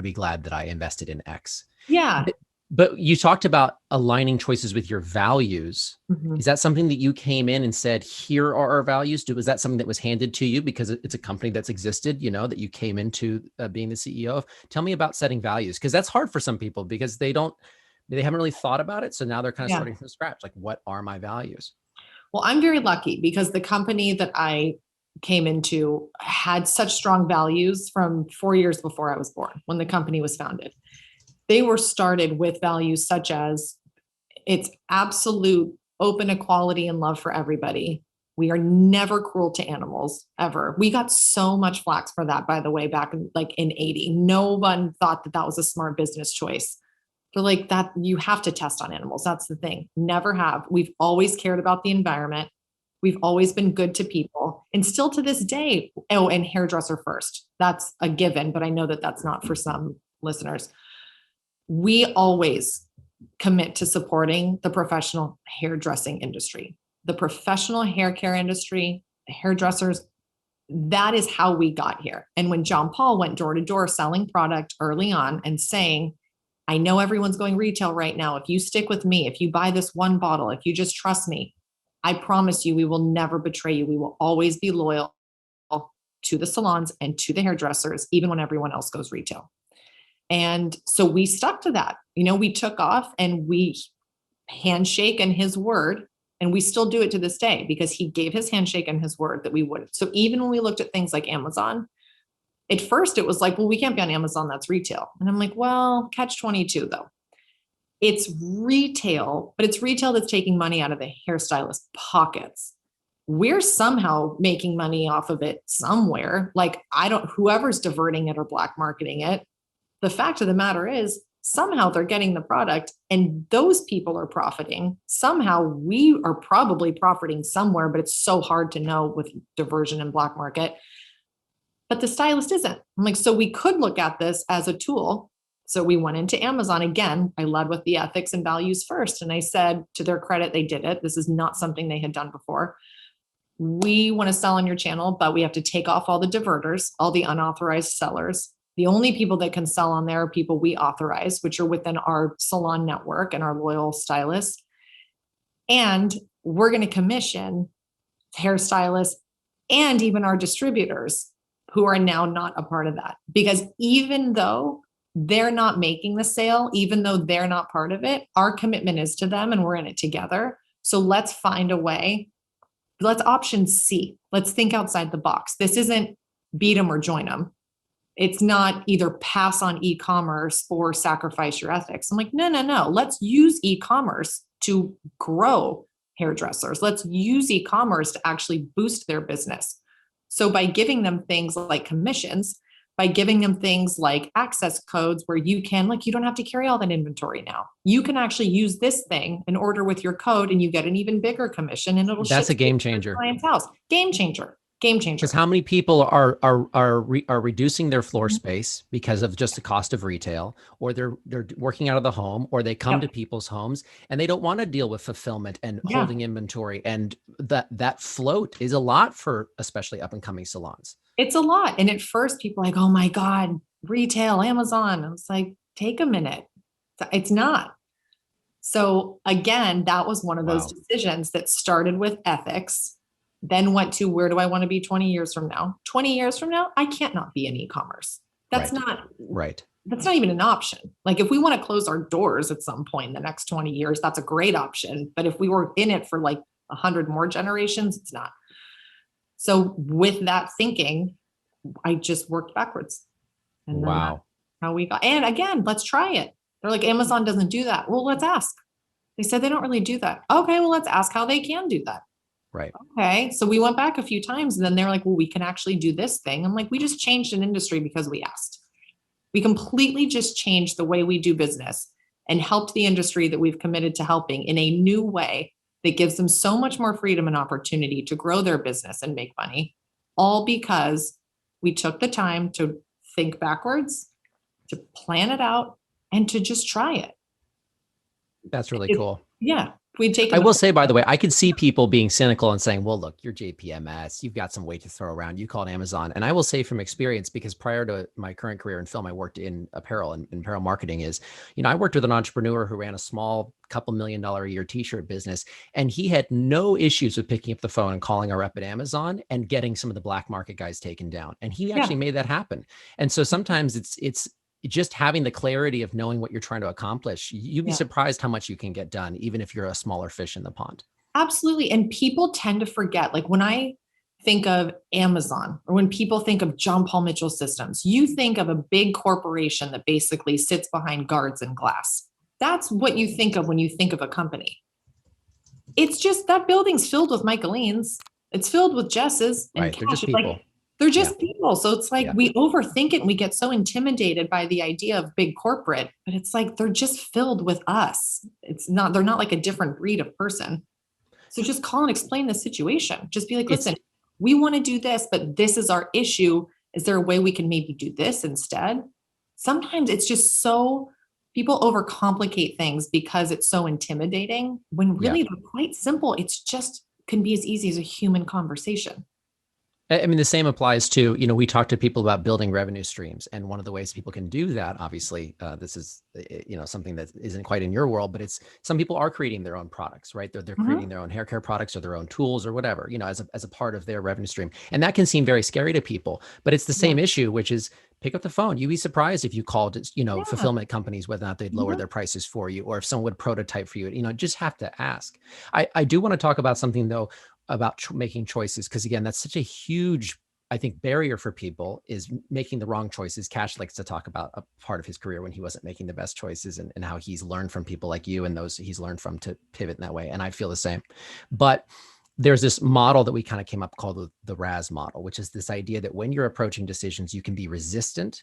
be glad that I invested in X. Yeah. But you talked about aligning choices with your values. Mm-hmm. Is that something that you came in and said, here are our values? Was that something that was handed to you because it's a company that's existed, that you came into being the CEO of? Tell me about setting values, because that's hard for some people because they haven't really thought about it. So now they're kind of starting from scratch. Like, what are my values? Well, I'm very lucky because the company that I came into had such strong values from 4 years before I was born, when the company was founded. They were started with values such as it's absolute open equality and love for everybody. We are never cruel to animals, ever. We got so much flack for that, by the way, back in 80. No one thought that was a smart business choice. They're like, that you have to test on animals. That's the thing. Never have. We've always cared about the environment. We've always been good to people. And still to this day, and hairdresser first. That's a given, but I know that that's not for some listeners. We always commit to supporting the professional hairdressing industry, the professional hair care industry, hairdressers. That is how we got here. And when John Paul went door to door selling product early on and saying, I know everyone's going retail right now. If you stick with me, if you buy this one bottle, if you just trust me, I promise you, we will never betray you. We will always be loyal to the salons and to the hairdressers, even when everyone else goes retail. And so we stuck to that. We took off and we handshake and his word, and we still do it to this day because he gave his handshake and his word that we would. So even when we looked at things like Amazon, at first it was like, well, we can't be on Amazon. That's retail. And I'm like, well, catch 22 though. It's retail, but it's retail that's taking money out of the hairstylist pockets. we're somehow making money off of it somewhere. Like, whoever's diverting it or black marketing it, the fact of the matter is somehow they're getting the product and those people are profiting. Somehow we are probably profiting somewhere, but it's so hard to know with diversion and black market. But the stylist isn't. I'm like, so we could look at this as a tool. So we went into Amazon again. I led with the ethics and values first. And I said, to their credit, they did it. This is not something they had done before. We want to sell on your channel, but we have to take off all the diverters, all the unauthorized sellers. The only people that can sell on there are people we authorize, which are within our salon network and our loyal stylists. And we're going to commission hairstylists and even our distributors who are now not a part of that. Because even though they're not making the sale, even though they're not part of it, our commitment is to them and we're in it together. So let's find a way. Let's option C. Let's think outside the box. This isn't beat them or join them. It's not either pass on e-commerce or sacrifice your ethics. I'm like, no. Let's use e-commerce to grow hairdressers. Let's use e-commerce to actually boost their business. So by giving them things like commissions, by giving them things like access codes where you don't have to carry all that inventory now. You can actually use this thing and order with your code and you get an even bigger commission and that's a game changer. Client's house. Game changer. Because how many people are reducing their floor space because of just the cost of retail, or they're working out of the home, or they come to people's homes and they don't want to deal with fulfillment and holding inventory, and that float is a lot for especially up and coming salons. It's a lot. And at first people are like, oh my God, retail, Amazon. I was like, take a minute. It's not. So again, that was one of those decisions that started with ethics, then went to where do I want to be 20 years from now? 20 years from now, I can't not be in e-commerce. That's not even an option. Like if we want to close our doors at some point in the next 20 years, that's a great option. But if we were in it for like 100 more generations, it's not. So with that thinking, I just worked backwards. And how we got, and again, let's try it. They're like, Amazon doesn't do that. Well, let's ask. They said they don't really do that. Okay, well, let's ask how they can do that. Right. Okay. So we went back a few times and then they're like, well, we can actually do this thing. I'm like, we just changed an industry because we asked. We completely just changed the way we do business and helped the industry that we've committed to helping in a new way that gives them so much more freedom and opportunity to grow their business and make money, all because we took the time to think backwards, to plan it out, and to just try it. That's really cool. Yeah. I will say, by the way, I could see people being cynical and saying, well, look, you're JPMS, you've got some weight to throw around. You called Amazon. And I will say from experience, because prior to my current career in film, I worked in apparel, and apparel marketing is, I worked with an entrepreneur who ran a small couple $1 million a year t-shirt business. And he had no issues with picking up the phone and calling our rep at Amazon and getting some of the black market guys taken down. And he actually made that happen. And so sometimes it's just having the clarity of knowing what you're trying to accomplish. You'd be surprised how much you can get done, even if you're a smaller fish in the pond. Absolutely. And people tend to forget, like when I think of Amazon or when people think of John Paul Mitchell Systems, you think of a big corporation that basically sits behind guards and glass. That's what you think of when you think of a company. It's just that building's filled with Michaelines. It's filled with Jesses. And right. They're just people. They're just people. So it's like we overthink it and we get so intimidated by the idea of big corporate, but it's like they're just filled with us. They're not like a different breed of person. So just call and explain the situation. Just be like, listen, we want to do this, but this is our issue. Is there a way we can maybe do this instead? Sometimes it's just so people overcomplicate things because it's so intimidating when really they're quite simple. It's just can be as easy as a human conversation. I mean, the same applies to, we talk to people about building revenue streams. And one of the ways people can do that, obviously, this is, something that isn't quite in your world, but it's some people are creating their own products, right? They're creating their own hair care products or their own tools or whatever, as a part of their revenue stream. And that can seem very scary to people, but it's the same issue, which is pick up the phone. You'd be surprised if you called, fulfillment companies, whether or not they'd lower their prices for you, or if someone would prototype for you, just have to ask. I do want to talk about something though, about making choices. Because again, that's such a huge, I think, barrier for people is making the wrong choices. Cash likes to talk about a part of his career when he wasn't making the best choices and how he's learned from people like you and those he's learned from to pivot in that way. And I feel the same. But there's this model that we kind of came up called the RAS model, which is this idea that when you're approaching decisions, you can be resistant,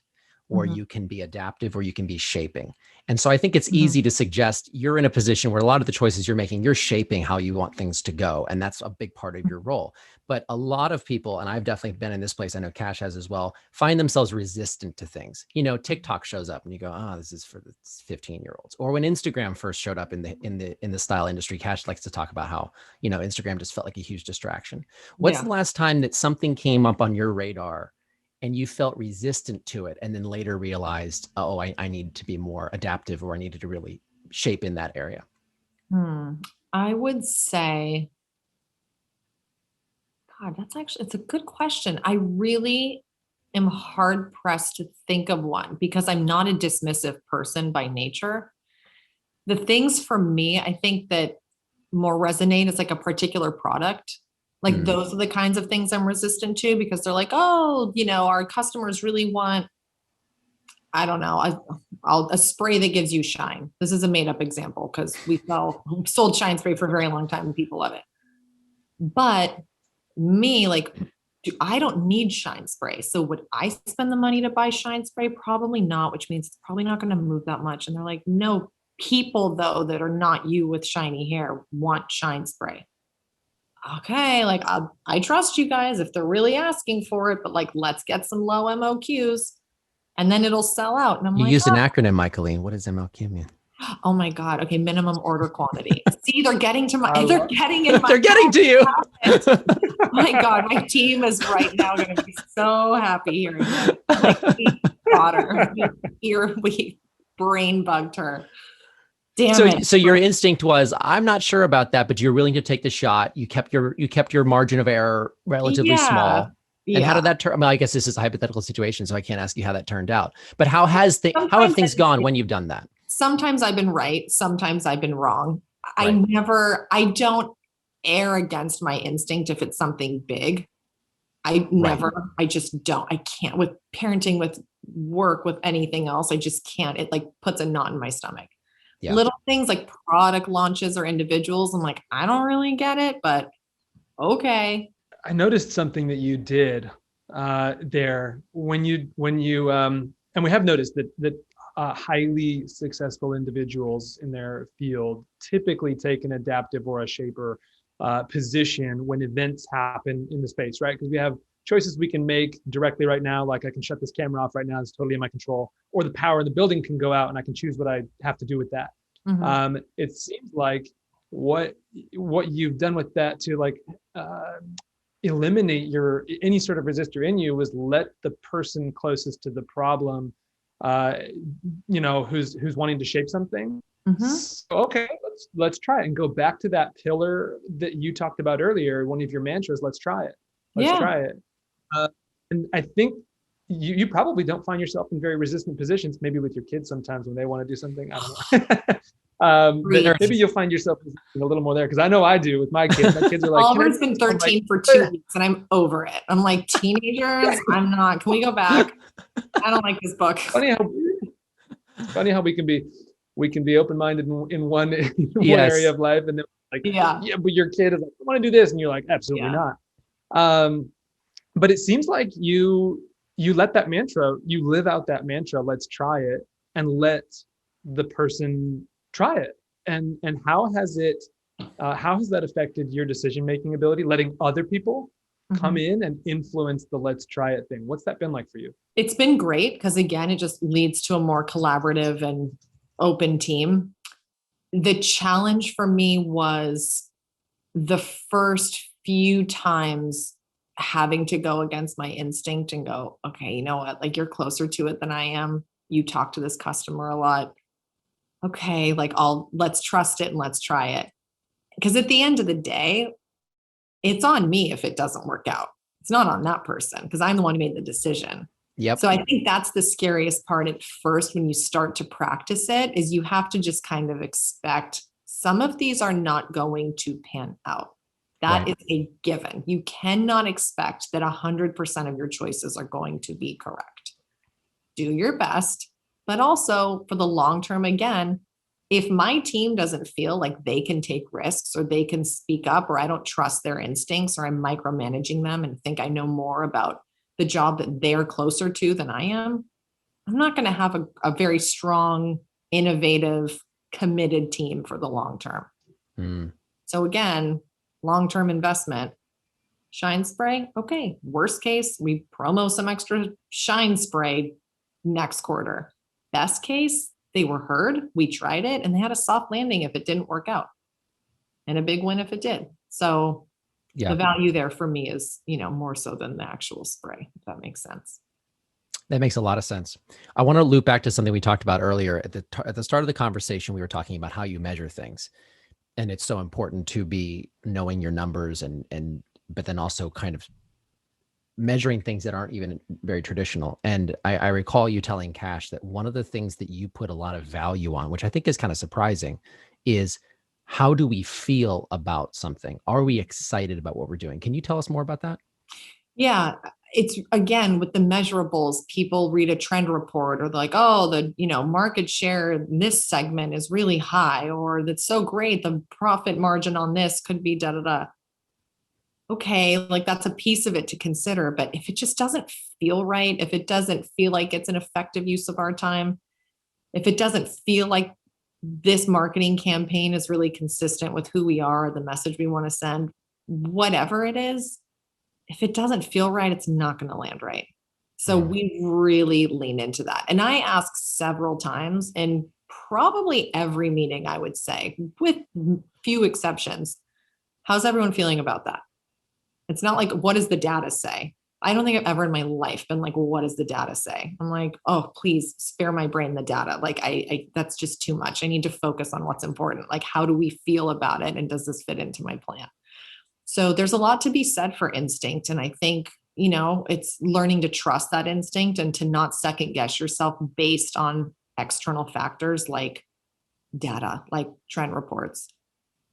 or you can be adaptive, or you can be shaping. And so I think it's easy to suggest you're in a position where a lot of the choices you're making, you're shaping how you want things to go. And that's a big part of your role. But a lot of people, and I've definitely been in this place, I know Cash has as well, find themselves resistant to things. TikTok shows up and you go, oh, this is for the 15-year-olds. Or when Instagram first showed up in the style industry, Cash likes to talk about how, Instagram just felt like a huge distraction. What's the last time that something came up on your radar and you felt resistant to it, and then later realized, I need to be more adaptive, or I needed to really shape in that area? I would say, God, it's a good question. I really am hard pressed to think of one because I'm not a dismissive person by nature. The things for me, I think that more resonate is like a particular product. Like those are the kinds of things I'm resistant to because they're like, our customers really want, I don't know, a spray that gives you shine. This is a made up example because we sold shine spray for a very long time and people love it. But me, I don't need shine spray. So would I spend the money to buy shine spray? Probably not, which means it's probably not going to move that much. And they're like, no, people though, that are not you with shiny hair want shine spray. Okay, I trust you guys if they're really asking for it, but let's get some low MOQs and then it'll sell out. And I'm you used an acronym, Michaeline. What does MOQ mean? Oh my God. Okay. Minimum order quantity. See, they're getting to they're getting to you. Oh my God. My team is right now going to be so happy hearing that. Daughter, we brain bugged her. So your instinct was, I'm not sure about that, but you're willing to take the shot. You kept your margin of error relatively small. And how did that turn? I guess this is a hypothetical situation, so I can't ask you how that turned out. But how have things gone when you've done that? Sometimes I've been right. Sometimes I've been wrong. Right. I don't err against my instinct if it's something big. I just don't. I can't with parenting, with work, with anything else. I just can't. It puts a knot in my stomach. Yeah. Little things like product launches or individuals, I'm like, I don't really get it, but okay. I noticed something that you did there when you and we have noticed that highly successful individuals in their field typically take an adaptive or a shaper position when events happen in the space, right? Because we have choices we can make directly right now, like I can shut this camera off right now, it's totally in my control, or the power in the building can go out and I can choose what I have to do with that. It seems like what you've done with that to eliminate any sort of resistor in you was let the person closest to the problem, who's wanting to shape something. So, okay, let's try it and go back to that pillar that you talked about earlier. One of your mantras, let's try it. Let's try it. And I think you probably don't find yourself in very resistant positions, maybe with your kids sometimes when they want to do something. I don't know. But maybe you'll find yourself a little more there, because I know I do with my kids. My kids are like, Oliver's been 13 for 2 weeks and I'm over it. I'm like, teenagers, I'm not. Can we go back? I don't like this book. Funny how we can be open-minded in one area of life, and then but your kid is like, I want to do this, and you're like, absolutely not. But it seems like you let that mantra, you live out that mantra, let's try it, and let the person try it. And how has that affected your decision-making ability, letting other people come in and influence the let's try it thing? What's that been like for you? It's been great, because again, it just leads to a more collaborative and open team. The challenge for me was the first few times having to go against my instinct and go, okay, you know what? Like, you're closer to it than I am. You talk to this customer a lot. Okay. Let's trust it and let's try it. Because at the end of the day, it's on me if it doesn't work out. It's not on that person, because I'm the one who made the decision. Yep. So I think that's the scariest part at first when you start to practice it, is you have to just kind of expect some of these are not going to pan out. That is a given. You cannot expect that 100% of your choices are going to be correct. Do your best, but also for the long term, again, If my team doesn't feel like they can take risks or they can speak up, or I don't trust their instincts, or I'm micromanaging them and think I know more about the job that they're closer to than I am, I'm not going to have a very strong, innovative, committed team for the long term. So again, long-term investment, shine spray. Okay. Worst case, we promo some extra shine spray next quarter. Best case, they were heard. We tried it and they had a soft landing if it didn't work out, and a big win if it did. So the value there for me is, more so than the actual spray, if that makes sense. That makes a lot of sense. I want to loop back to something we talked about earlier at the start of the conversation. We were talking about how you measure things, and it's so important to be knowing your numbers but then also kind of measuring things that aren't even very traditional. And I recall you telling Cash that one of the things that you put a lot of value on, which I think is kind of surprising, is how do we feel about something? Are we excited about what we're doing? Can you tell us more about that? Yeah. It's again, with the measurables, people read a trend report or they're like, oh, the, market share in this segment is really high, or that's so great. The profit margin on this could be da, da, da. Okay. Like that's a piece of it to consider, but if it just doesn't feel right, if it doesn't feel like it's an effective use of our time, if it doesn't feel like this marketing campaign is really consistent with who we are, the message we want to send, whatever it is, if it doesn't feel right, it's not going to land right. So we really lean into that. And I ask several times in probably every meeting, I would say, with few exceptions, how's everyone feeling about that? It's not like, what does the data say? I don't think I've ever in my life been like, well, what does the data say? I'm like, oh, please spare my brain the data. Like I that's just too much. I need to focus on what's important. Like, how do we feel about it? And does this fit into my plan? So there's a lot to be said for instinct. And I think, it's learning to trust that instinct and to not second guess yourself based on external factors like data, like trend reports.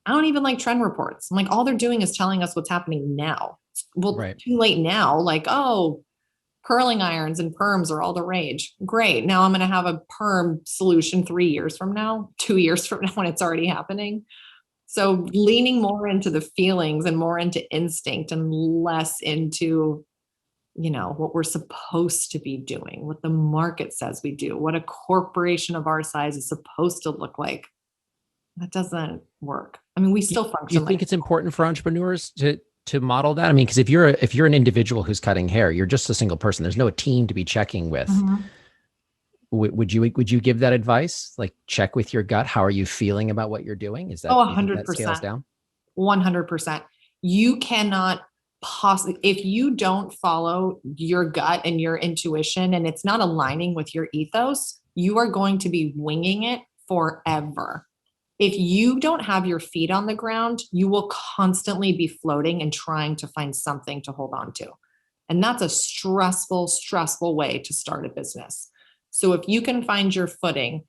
I don't even like trend reports. I'm like, all they're doing is telling us what's happening now. Well, right. Too late now. Like, oh, curling irons and perms are all the rage. Great. Now I'm going to have a perm solution 3 years from now, 2 years from now when it's already happening. So leaning more into the feelings and more into instinct and less into, what we're supposed to be doing, what the market says we do, what a corporation of our size is supposed to look like. That doesn't work. I mean, we still function. You think it's important for entrepreneurs to model that? I mean, because if you're an individual who's cutting hair, you're just a single person. There's no team to be checking with. Mm-hmm. Would you give that advice? Like, check with your gut. How are you feeling about what you're doing? Is that 100%? That scales down? 100%. You cannot possibly, if you don't follow your gut and your intuition, and it's not aligning with your ethos, you are going to be winging it forever. If you don't have your feet on the ground, you will constantly be floating and trying to find something to hold on to. And that's a stressful way to start a business. So if you can find your footing,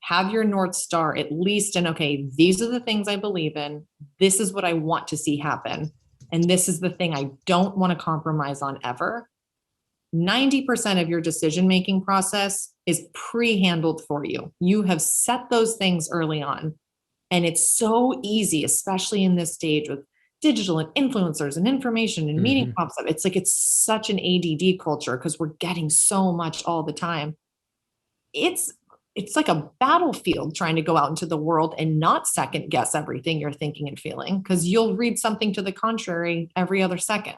have your North Star at least in, okay, these are the things I believe in. This is what I want to see happen. And this is the thing I don't want to compromise on ever. 90% of your decision-making process is pre-handled for you. You have set those things early on. And it's so easy, especially in this stage with digital and influencers and information and meeting pops up. It's like, it's such an ADD culture because we're getting so much all the time. It's like a battlefield trying to go out into the world and not second guess everything you're thinking and feeling, because you'll read something to the contrary every other second.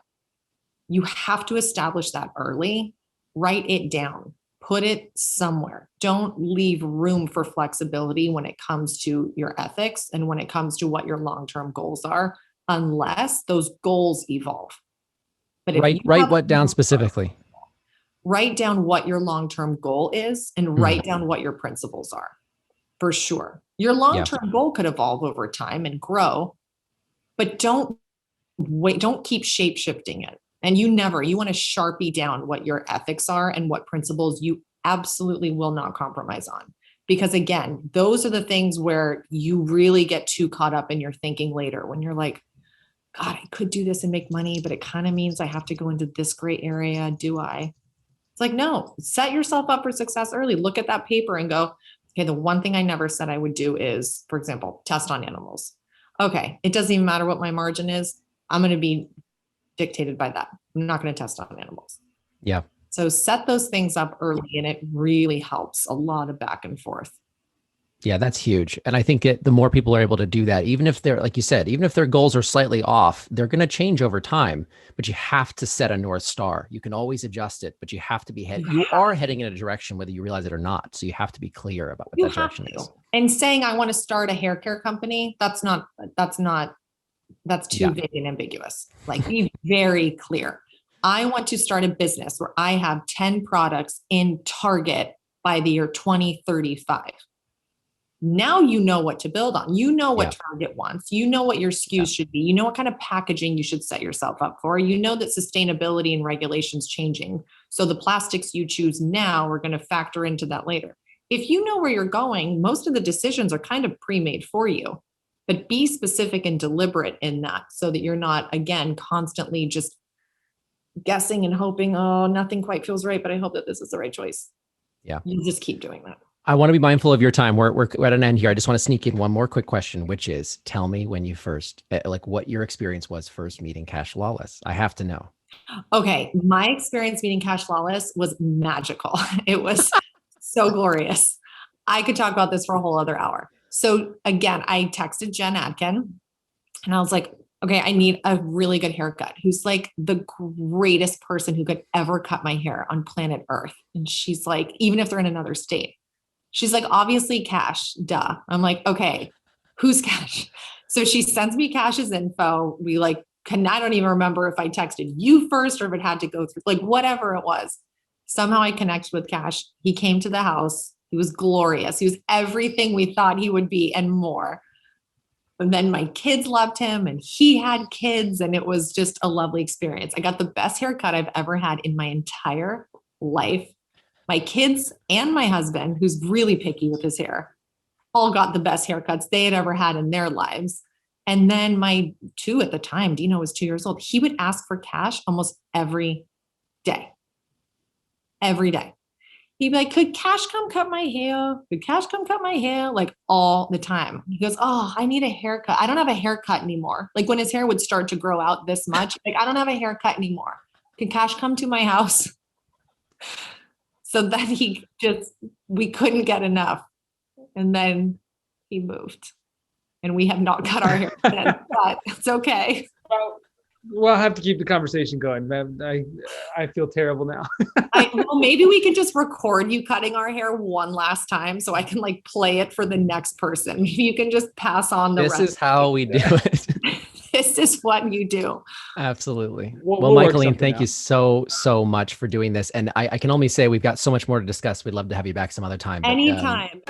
You have to establish that early, write it down, put it somewhere. Don't leave room for flexibility when it comes to your ethics and when it comes to what your long-term goals are, unless those goals evolve. But write what down specifically. Write down what your long-term goal is and write down what your principles are, for sure. Your long-term goal could evolve over time and grow, but don't keep shape-shifting it. And you want to Sharpie down what your ethics are and what principles you absolutely will not compromise on. Because again, those are the things where you really get too caught up in your thinking later when you're like, God, I could do this and make money, but it kind of means I have to go into this gray area. Do I? It's like, no, set yourself up for success early. Look at that paper and go, Okay. The one thing I never said I would do is, for example, test on animals. Okay. It doesn't even matter what my margin is. I'm going to be dictated by that. I'm not going to test on animals. Yeah. So set those things up early, and it really helps a lot of back and forth. Yeah, that's huge. And I think the more people are able to do that, even if they're, like you said, even if their goals are slightly off, they're going to change over time, but you have to set a North Star. You can always adjust it, but you have to be you are heading in a direction, whether you realize it or not. So you have to be clear about what that direction is. And saying, I want to start a hair care company, that's too vague and ambiguous. Like, be very clear. I want to start a business where I have 10 products in Target by the year 2035. Now you know what to build on. You know what Target wants. You know what your SKUs should be. You know what kind of packaging you should set yourself up for. You know that sustainability and regulations changing. So the plastics you choose now are going to factor into that later. If you know where you're going, most of the decisions are kind of pre-made for you. But be specific and deliberate in that, so that you're not, again, constantly just guessing and hoping, oh, nothing quite feels right, but I hope that this is the right choice. Yeah. You just keep doing that. I want to be mindful of your time. We're at an end here. I just want to sneak in one more quick question, which is, tell me when you first, like, what your experience was first meeting Cash Lawless. I have to know. Okay. My experience meeting Cash Lawless was magical. It was so glorious. I could talk about this for a whole other hour. So again, I texted Jen Atkin and I was like, okay, I need a really good haircut. Who's like the greatest person who could ever cut my hair on planet Earth. And she's like, even if they're in another state, she's like, obviously Cash, duh. I'm like, okay, who's Cash? So she sends me Cash's info. We like, I don't even remember if I texted you first or if it had to go through, like whatever it was. Somehow I connected with Cash. He came to the house. He was glorious. He was everything we thought he would be and more. And then my kids loved him and he had kids, and it was just a lovely experience. I got the best haircut I've ever had in my entire life. My kids and my husband, who's really picky with his hair, all got the best haircuts they had ever had in their lives. And then my 2 at the time, Dino was 2 years old. He would ask for Cash almost every day. Every day. He'd be like, could Cash come cut my hair? Could Cash come cut my hair? Like all the time. He goes, oh, I need a haircut. I don't have a haircut anymore. Like when his hair would start to grow out this much, like, I don't have a haircut anymore. Can Cash come to my house? So then we couldn't get enough. And then he moved. And we have not cut our hair since, but it's okay. We'll have to keep the conversation going, man. I feel terrible now. Well, maybe we could just record you cutting our hair one last time so I can like play it for the next person. Maybe you can just pass on the rest. This is how we do it. This is what you do. Absolutely. We'll Michaeline, thank you so much for doing this. And I can only say we've got so much more to discuss. We'd love to have you back some other time. Anytime.